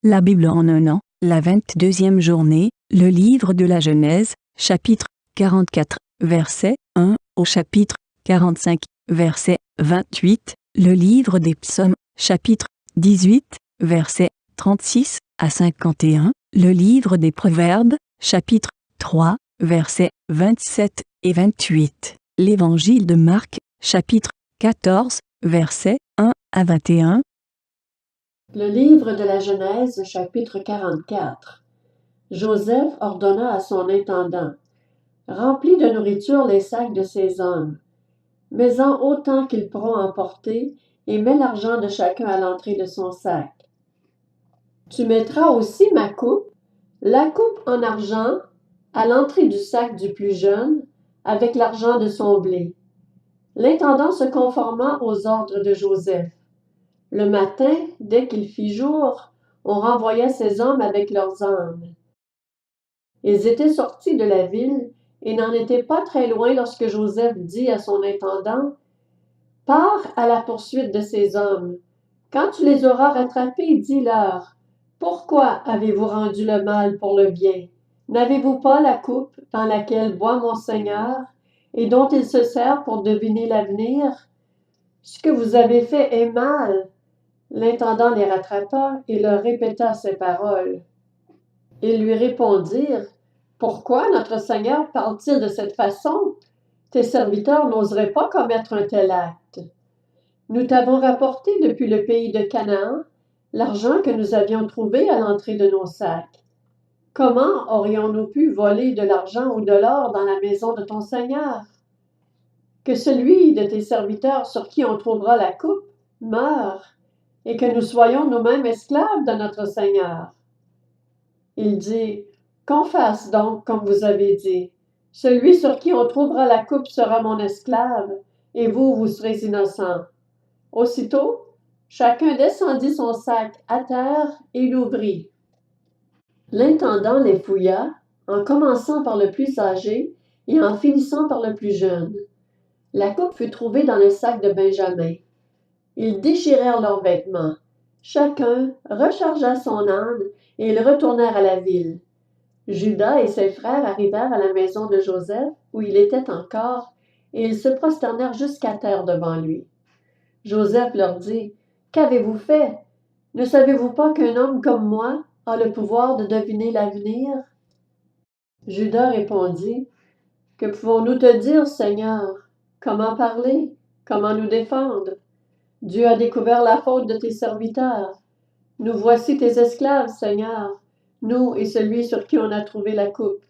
La Bible en un an, la 22e journée, le livre de la Genèse, chapitre 44, verset 1 au chapitre 45, verset 28, le livre des psaumes, chapitre 18, verset 36 à 51, le livre des proverbes, chapitre 3, versets 27 et 28, l'évangile de Marc, chapitre 14, versets 1 à 21. Le livre de la Genèse, chapitre 44. Joseph ordonna à son intendant: Remplis de nourriture les sacs de ces hommes. Mets-en autant qu'ils pourront emporter, et mets l'argent de chacun à l'entrée de son sac. Tu mettras aussi ma coupe, la coupe en argent, à l'entrée du sac du plus jeune, avec l'argent de son blé. L'intendant se conforma aux ordres de Joseph. Le matin, dès qu'il fit jour, on renvoya ces hommes avec leurs ânes. Ils étaient sortis de la ville et n'en étaient pas très loin lorsque Joseph dit à son intendant: Pars à la poursuite de ces hommes. Quand tu les auras rattrapés, dis-leur: Pourquoi avez-vous rendu le mal pour le bien? N'avez-vous pas la coupe dans laquelle boit mon Seigneur et dont il se sert pour deviner l'avenir? Ce que vous avez fait est mal. L'intendant les rattrapa et leur répéta ces paroles. Ils lui répondirent: Pourquoi notre Seigneur parle-t-il de cette façon? Tes serviteurs n'oseraient pas commettre un tel acte. Nous t'avons rapporté depuis le pays de Canaan l'argent que nous avions trouvé à l'entrée de nos sacs. Comment aurions-nous pu voler de l'argent ou de l'or dans la maison de ton Seigneur? Que celui de tes serviteurs sur qui on trouvera la coupe meure, et que nous soyons nous-mêmes esclaves de notre Seigneur. Il dit: Qu'on fasse donc comme vous avez dit. Celui sur qui on trouvera la coupe sera mon esclave, et vous serez innocents. Aussitôt, chacun descendit son sac à terre et l'ouvrit. L'intendant les fouilla, en commençant par le plus âgé et en finissant par le plus jeune. La coupe fut trouvée dans le sac de Benjamin. Ils déchirèrent leurs vêtements. Chacun rechargea son âne et ils retournèrent à la ville. Judas et ses frères arrivèrent à la maison de Joseph, où il était encore, et ils se prosternèrent jusqu'à terre devant lui. Joseph leur dit: Qu'avez-vous fait? Ne savez-vous pas qu'un homme comme moi a le pouvoir de deviner l'avenir? Judas répondit: Que pouvons-nous te dire, Seigneur? Comment parler? Comment nous défendre? Dieu a découvert la faute de tes serviteurs. Nous voici tes esclaves, Seigneur, nous et celui sur qui on a trouvé la coupe.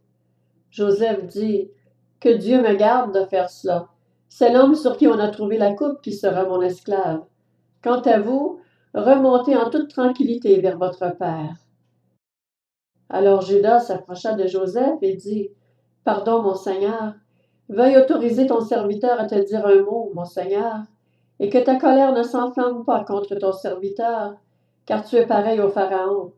Joseph dit: Que Dieu me garde de faire cela. C'est l'homme sur qui on a trouvé la coupe qui sera mon esclave. Quant à vous, remontez en toute tranquillité vers votre père. Alors Judas s'approcha de Joseph et dit: Pardon, mon Seigneur, veuille autoriser ton serviteur à te dire un mot, mon Seigneur, et que ta colère ne s'enflamme pas contre ton serviteur, car tu es pareil au Pharaon.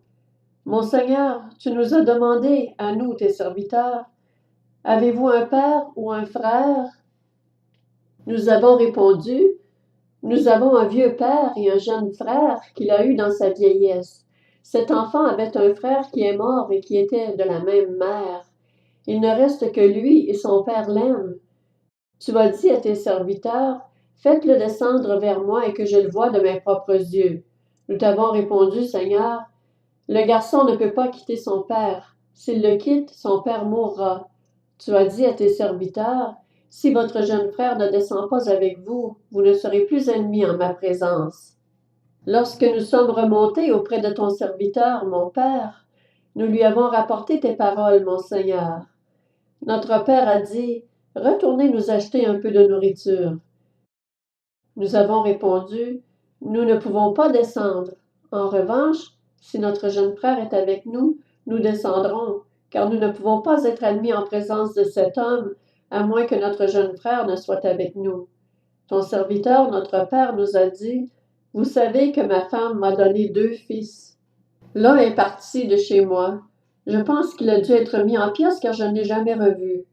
Mon Seigneur, tu nous as demandé, à nous, tes serviteurs: Avez-vous un père ou un frère? Nous avons répondu: Nous avons un vieux père et un jeune frère qu'il a eu dans sa vieillesse. Cet enfant avait un frère qui est mort et qui était de la même mère. Il ne reste que lui et son père l'aiment. Tu as dit à tes serviteurs: Faites-le descendre vers moi et que je le voie de mes propres yeux. Nous t'avons répondu, Seigneur: Le garçon ne peut pas quitter son père. S'il le quitte, son père mourra. Tu as dit à tes serviteurs: Si votre jeune frère ne descend pas avec vous, vous ne serez plus ennemis en ma présence. Lorsque nous sommes remontés auprès de ton serviteur, mon père, nous lui avons rapporté tes paroles, mon Seigneur. Notre père a dit: Retournez nous acheter un peu de nourriture. Nous avons répondu: Nous ne pouvons pas descendre. En revanche, si notre jeune frère est avec nous, nous descendrons, car nous ne pouvons pas être admis en présence de cet homme, à moins que notre jeune frère ne soit avec nous. Ton serviteur, notre père, nous a dit: Vous savez que ma femme m'a donné 2 fils. L'un est parti de chez moi. Je pense qu'il a dû être mis en pièces car je ne l'ai jamais revu.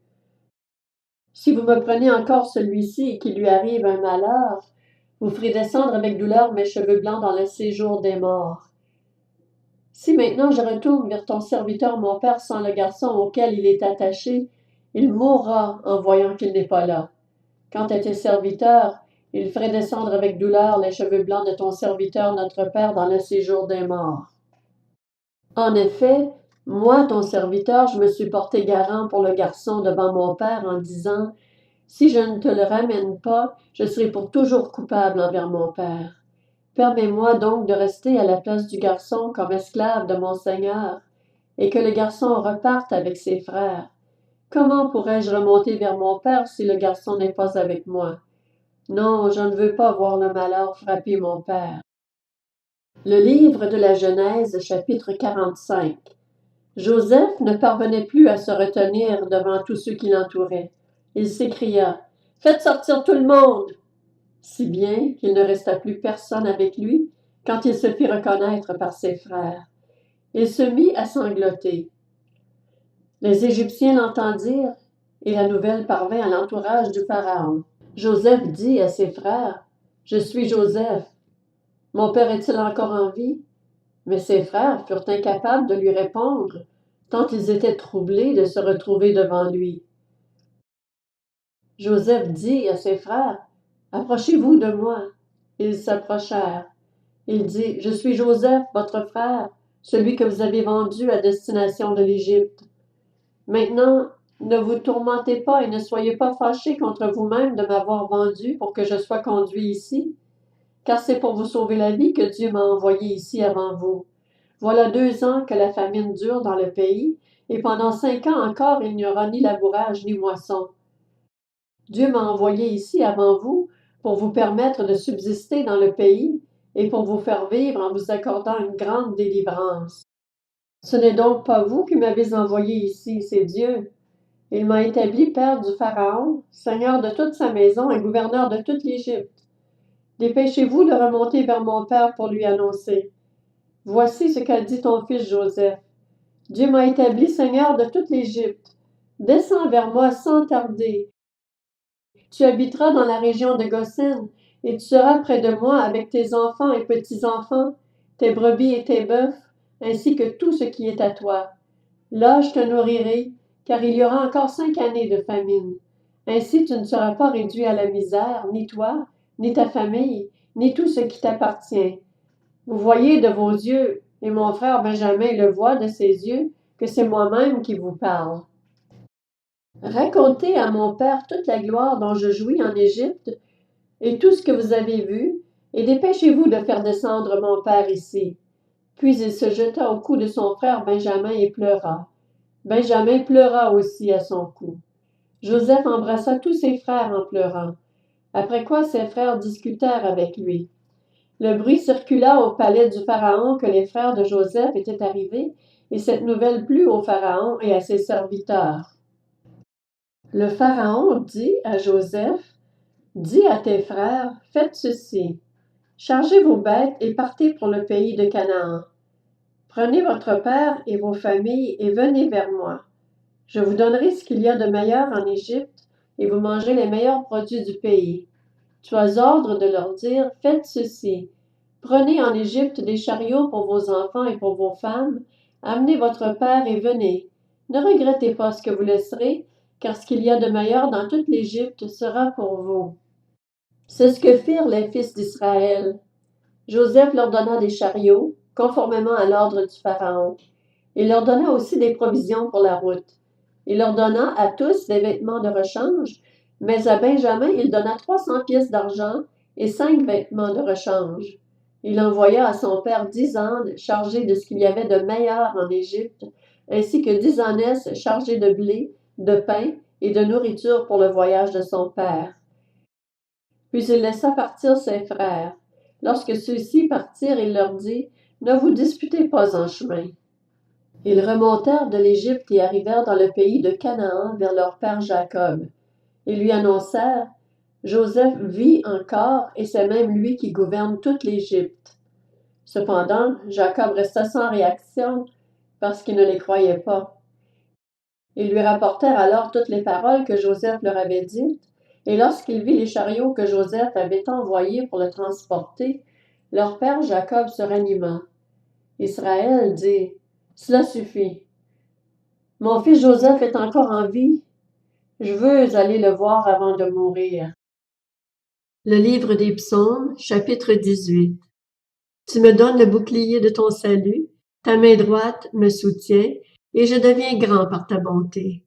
Si vous me prenez encore celui-ci et qu'il lui arrive un malheur, vous ferez descendre avec douleur mes cheveux blancs dans le séjour des morts. Si maintenant je retourne vers ton serviteur mon père sans le garçon auquel il est attaché, il mourra en voyant qu'il n'est pas là. Quant à tes serviteurs, ils feraient descendre avec douleur les cheveux blancs de ton serviteur notre père dans le séjour des morts. En effet, moi, ton serviteur, je me suis porté garant pour le garçon devant mon père en disant, si je ne te le ramène pas, je serai pour toujours coupable envers mon père. Permets-moi donc de rester à la place du garçon comme esclave de mon Seigneur, et que le garçon reparte avec ses frères. Comment pourrais-je remonter vers mon père si le garçon n'est pas avec moi? Non, je ne veux pas voir le malheur frapper mon père. Le livre de la Genèse, chapitre 45. Joseph ne parvenait plus à se retenir devant tous ceux qui l'entouraient. Il s'écria, « Faites sortir tout le monde! » Si bien qu'il ne resta plus personne avec lui quand il se fit reconnaître par ses frères. Il se mit à sangloter. Les Égyptiens l'entendirent, et la nouvelle parvint à l'entourage du Pharaon. Joseph dit à ses frères, « Je suis Joseph. Mon père est-il encore en vie? » Mais ses frères furent incapables de lui répondre, tant ils étaient troublés de se retrouver devant lui. Joseph dit à ses frères, « Approchez-vous de moi. » Ils s'approchèrent. Il dit, « Je suis Joseph, votre frère, celui que vous avez vendu à destination de l'Égypte. Maintenant, ne vous tourmentez pas et ne soyez pas fâchés contre vous-même de m'avoir vendu pour que je sois conduit ici, car c'est pour vous sauver la vie que Dieu m'a envoyé ici avant vous. Voilà 2 ans que la famine dure dans le pays, et pendant 5 ans encore il n'y aura ni labourage ni moisson. Dieu m'a envoyé ici avant vous pour vous permettre de subsister dans le pays et pour vous faire vivre en vous accordant une grande délivrance. Ce n'est donc pas vous qui m'avez envoyé ici, c'est Dieu. Il m'a établi père du Pharaon, seigneur de toute sa maison et gouverneur de toute l'Égypte. Dépêchez-vous de remonter vers mon père pour lui annoncer. Voici ce qu'a dit ton fils Joseph. Dieu m'a établi seigneur de toute l'Égypte. Descends vers moi sans tarder. Tu habiteras dans la région de Goshen, et tu seras près de moi avec tes enfants et petits-enfants, tes brebis et tes bœufs, ainsi que tout ce qui est à toi. Là, je te nourrirai, car il y aura encore 5 années de famine. Ainsi tu ne seras pas réduit à la misère, ni toi, ni ta famille, ni tout ce qui t'appartient. Vous voyez de vos yeux, et mon frère Benjamin le voit de ses yeux, que c'est moi-même qui vous parle. Racontez à mon père toute la gloire dont je jouis en Égypte, et tout ce que vous avez vu, et dépêchez-vous de faire descendre mon père ici. Puis il se jeta au cou de son frère Benjamin et pleura. Benjamin pleura aussi à son cou. Joseph embrassa tous ses frères en pleurant, après quoi ses frères discutèrent avec lui. Le bruit circula au palais du Pharaon que les frères de Joseph étaient arrivés, et cette nouvelle plut au Pharaon et à ses serviteurs. Le Pharaon dit à Joseph, « Dis à tes frères, faites ceci. Chargez vos bêtes et partez pour le pays de Canaan. Prenez votre père et vos familles et venez vers moi. Je vous donnerai ce qu'il y a de meilleur en Égypte et vous mangerez les meilleurs produits du pays. Tu as ordre de leur dire, faites ceci. Prenez en Égypte des chariots pour vos enfants et pour vos femmes. Amenez votre père et venez. Ne regrettez pas ce que vous laisserez, car ce qu'il y a de meilleur dans toute l'Égypte sera pour vous. » C'est ce que firent les fils d'Israël. Joseph leur donna des chariots, conformément à l'ordre du Pharaon. Il leur donna aussi des provisions pour la route. Il leur donna à tous des vêtements de rechange, mais à Benjamin il donna 300 pièces d'argent et 5 vêtements de rechange. Il envoya à son père 10 ânes chargés de ce qu'il y avait de meilleur en Égypte, ainsi que 10 ânesses chargées de blé, de pain et de nourriture pour le voyage de son père. Puis il laissa partir ses frères. Lorsque ceux-ci partirent, il leur dit, « Ne vous disputez pas en chemin. » Ils remontèrent de l'Égypte et arrivèrent dans le pays de Canaan vers leur père Jacob. Ils lui annoncèrent, « Joseph vit encore et c'est même lui qui gouverne toute l'Égypte. » Cependant, Jacob resta sans réaction parce qu'il ne les croyait pas. Ils lui rapportèrent alors toutes les paroles que Joseph leur avait dites, et lorsqu'il vit les chariots que Joseph avait envoyés pour le transporter, leur père Jacob se ranima. Israël dit, « Cela suffit. Mon fils Joseph est encore en vie. Je veux aller le voir avant de mourir. » Le livre des Psaumes, chapitre 18. Tu me donnes le bouclier de ton salut, ta main droite me soutient, et je deviens grand par ta bonté.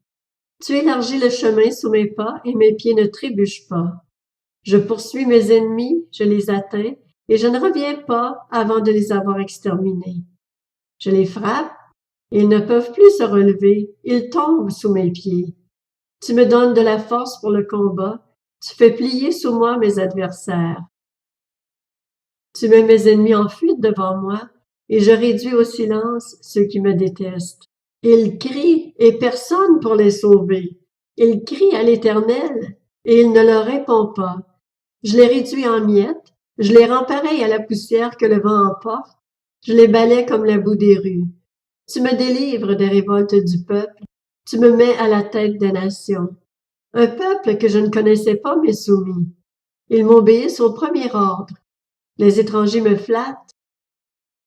Tu élargis le chemin sous mes pas, et mes pieds ne trébuchent pas. Je poursuis mes ennemis, je les atteins, et je ne reviens pas avant de les avoir exterminés. Je les frappe, et ils ne peuvent plus se relever, ils tombent sous mes pieds. Tu me donnes de la force pour le combat, tu fais plier sous moi mes adversaires. Tu mets mes ennemis en fuite devant moi, et je réduis au silence ceux qui me détestent. Ils crient, et personne pour les sauver. Ils crient à l'Éternel, et il ne leur répond pas. Je les réduis en miettes, je les rends pareils à la poussière que le vent emporte, je les balaie comme la boue des rues. Tu me délivres des révoltes du peuple, tu me mets à la tête des nations. Un peuple que je ne connaissais pas m'est soumis. Ils m'obéissent au premier ordre. Les étrangers me flattent.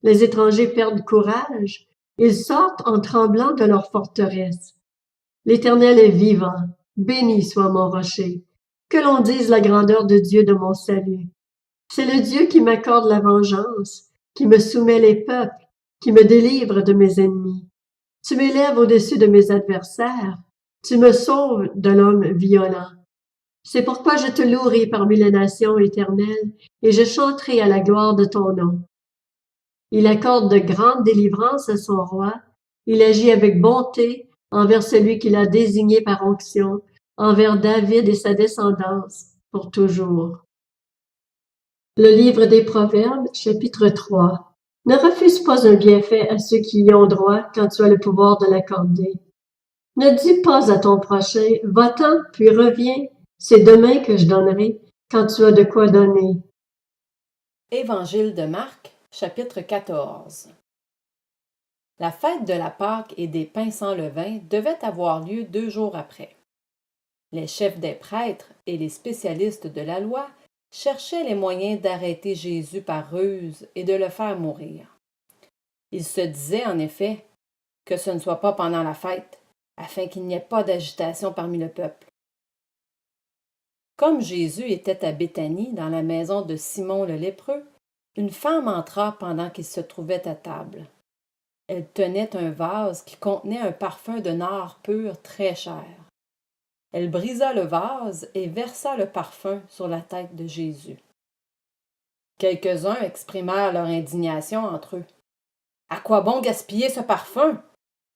Les étrangers perdent courage. Ils sortent en tremblant de leur forteresse. L'Éternel est vivant. Béni soit mon rocher. Que l'on dise la grandeur de Dieu de mon salut. C'est le Dieu qui m'accorde la vengeance, qui me soumet les peuples, qui me délivre de mes ennemis. Tu m'élèves au-dessus de mes adversaires. Tu me sauves de l'homme violent. C'est pourquoi je te louerai parmi les nations, Éternel, et je chanterai à la gloire de ton nom. Il accorde de grandes délivrances à son roi. Il agit avec bonté envers celui qu'il a désigné par onction, envers David et sa descendance, pour toujours. Le livre des Proverbes, chapitre 3. Ne refuse pas un bienfait à ceux qui y ont droit quand tu as le pouvoir de l'accorder. Ne dis pas à ton prochain, va-t'en, puis reviens, c'est demain que je donnerai, quand tu as de quoi donner. Évangile de Marc, chapitre 14. La fête de la Pâque et des pains sans levain devait avoir lieu 2 jours après. Les chefs des prêtres et les spécialistes de la loi cherchaient les moyens d'arrêter Jésus par ruse et de le faire mourir. Ils se disaient en effet que ce ne soit pas pendant la fête, afin qu'il n'y ait pas d'agitation parmi le peuple. Comme Jésus était à Béthanie, dans la maison de Simon le lépreux, une femme entra pendant qu'il se trouvait à table. Elle tenait un vase qui contenait un parfum de nard pur très cher. Elle brisa le vase et versa le parfum sur la tête de Jésus. Quelques-uns exprimèrent leur indignation entre eux. « À quoi bon gaspiller ce parfum?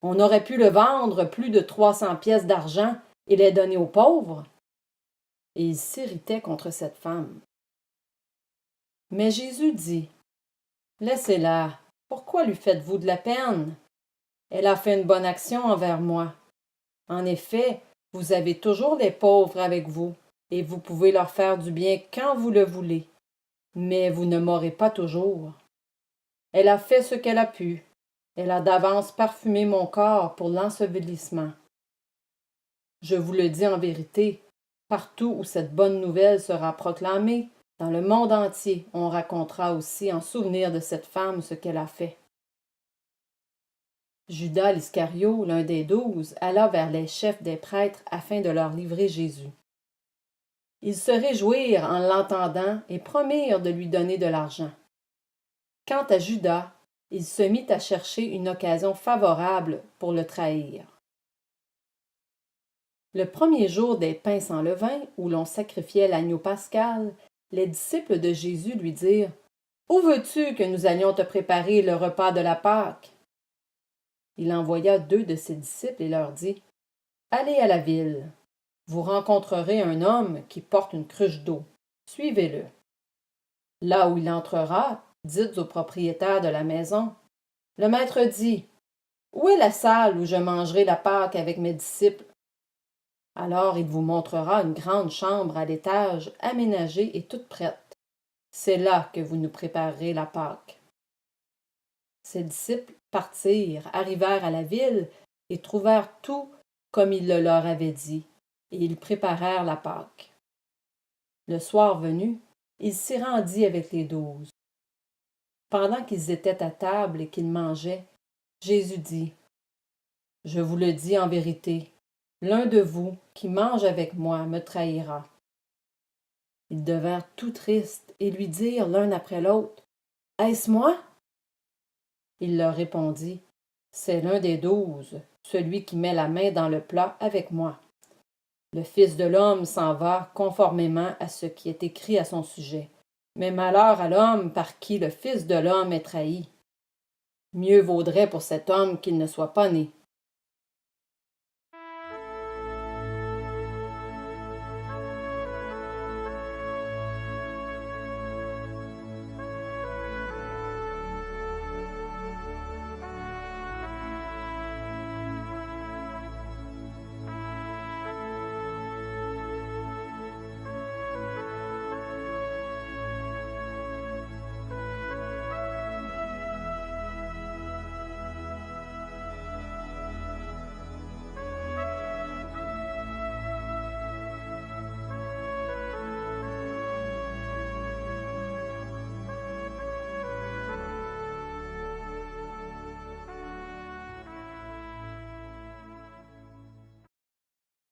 On aurait pu le vendre plus de 300 pièces d'argent et les donner aux pauvres. » Et ils s'irritaient contre cette femme. Mais Jésus dit, « Laissez-la, pourquoi lui faites-vous de la peine? Elle a fait une bonne action envers moi. En effet, vous avez toujours les pauvres avec vous, et vous pouvez leur faire du bien quand vous le voulez, mais vous ne m'aurez pas toujours. Elle a fait ce qu'elle a pu. Elle a d'avance parfumé mon corps pour l'ensevelissement. Je vous le dis en vérité, partout où cette bonne nouvelle sera proclamée, dans le monde entier, on racontera aussi en souvenir de cette femme ce qu'elle a fait. » Judas l'Iscario, l'un des 12, alla vers les chefs des prêtres afin de leur livrer Jésus. Ils se réjouirent en l'entendant et promirent de lui donner de l'argent. Quant à Judas, il se mit à chercher une occasion favorable pour le trahir. Le premier jour des pains sans levain, où l'on sacrifiait l'agneau pascal, les disciples de Jésus lui dirent « Où veux-tu que nous allions te préparer le repas de la Pâque? » Il envoya 2 de ses disciples et leur dit « Allez à la ville. Vous rencontrerez un homme qui porte une cruche d'eau. Suivez-le. Là où il entrera, dites au propriétaire de la maison. Le maître dit, où est la salle où je mangerai la Pâque avec mes disciples? Alors il vous montrera une grande chambre à l'étage, aménagée et toute prête. C'est là que vous nous préparerez la Pâque. » Ses disciples partirent, arrivèrent à la ville et trouvèrent tout comme il le leur avait dit, et ils préparèrent la Pâque. Le soir venu, il s'y rendit avec les 12. Pendant qu'ils étaient à table et qu'ils mangeaient, Jésus dit, « Je vous le dis en vérité, l'un de vous qui mange avec moi me trahira. » Ils devinrent tout tristes et lui dirent l'un après l'autre, « Est-ce moi? » Il leur répondit, « C'est l'un des 12, celui qui met la main dans le plat avec moi. Le Fils de l'homme s'en va conformément à ce qui est écrit à son sujet. Mais malheur à l'homme par qui le Fils de l'homme est trahi. Mieux vaudrait pour cet homme qu'il ne soit pas né. »